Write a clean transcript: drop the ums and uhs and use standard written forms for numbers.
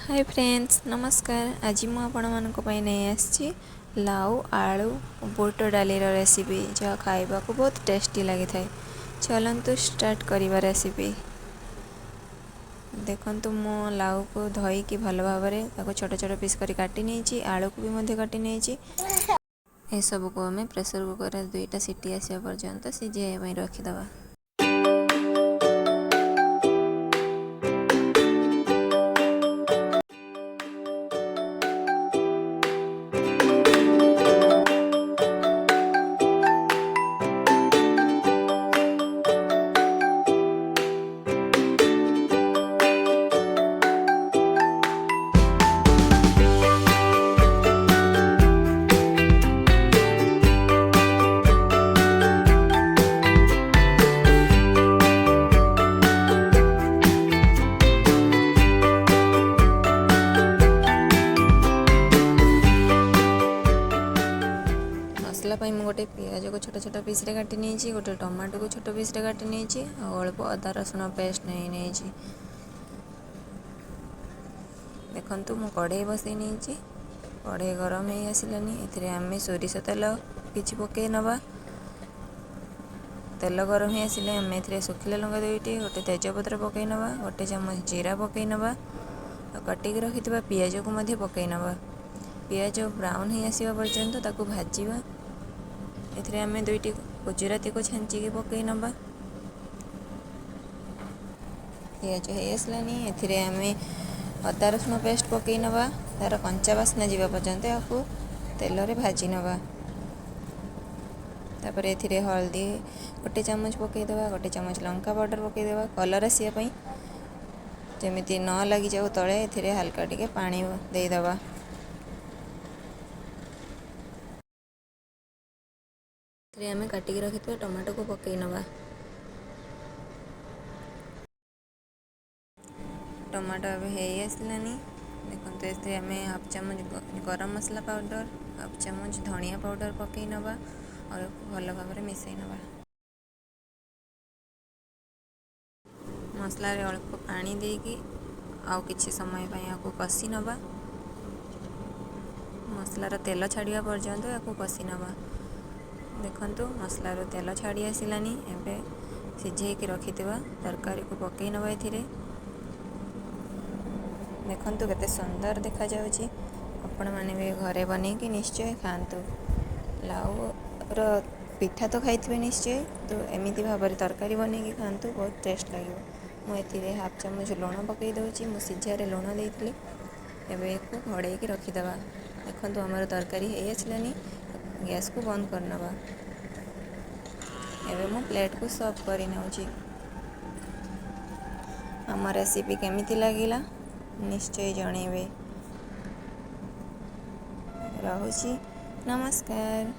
Hi friends नमस्कार। आज मु नहीं आसी लाउ आलू बुट डाली रेसिपी जहाँ खाइबा को बहुत टेस्टी लगी था। चलतु स्टार्ट करवा रेसिपी। देखु मु लाउ को धोईकी भल भाव छोट छोट पीस कर काटी नहीं आलू को भी काटी नहीं सब को आम प्रेसर कुकर 2टा सीटी आसा पर्यंत सिझाई रखीदे। मसला मुझे गोटे पियाज को छोट छोट पीस रे काटी नहीं गोटे टमाटो को छोट पीस रे काटी नहीं अल्प अदा रसुण पेस्ट नहीं देखु मु कढ़ई बसई नहीं कढ़ई गरम हो आसलानी आम सोरिष तेल कि पकई नवा तेल गरम हो आसिले आम सुखिला लंका 2टी गोटे तेजपत्र पकई नवा गोटे चामच जीरा पकई नवा कटिक रखि पियाज को पकई नवा पियाज ब्राउन हो आसवा पर्यंत ताकू भाजवा एथिरे आम 2टी गुजराती को छांचिकी पकई नवा पियाज हो आसलानी एथिरे आम अदा रसुण पेस्ट पकई नवा तार कंचा बास्ना जीवा पर्यंत आपको तेल रे भाजी नवा तापर एथिरे हल्दी गोटे चामच पकईदेवा गोटे चामच लंका पाउडर पकईदेवा कलर आसापी जमीती न लगी जाऊ तले एथिरे हल्का टिके पानी देदेवा आम काटिकी रखि टमाटो को पकई नवा टमाटो अब हो आसलानी देखते ये आम हाफ चामच गरम मसला पाउडर हाफ चामच धनिया पाउडर पकई नवा और भल भाव मिसई नवा मसला अल्प पानी देकी आउ किछि समय आपको कषि नवा मसलार तेल छाड़ा पर्यंत आपको कषि नवा देखु मसलार तेल छाड़ी आसलानी एबे सिझेकी रखिथिबा तरकारी को पकई नवा एथिरे देखु केते सुंदर देखा जाउची आपण माने भी घरे बनेकी निश्चय खातु लाउ रो पिठा तो खाई निश्चय तो एमती भाव में तरकारी बनेकी खातु बहुत टेस्ट लगे मुझे हाफ चामच लुण पकई दूसरी मु सिझारे लुण देती एवं घोड़े रखीदे देखो आमर तरकारी हो आसलानी गैस को बंद करनवा एवं मु प्लेट को सर्व कर आम रेसिपी केमिति लागिला निश्चय जनइबे। रहुची नमस्कार।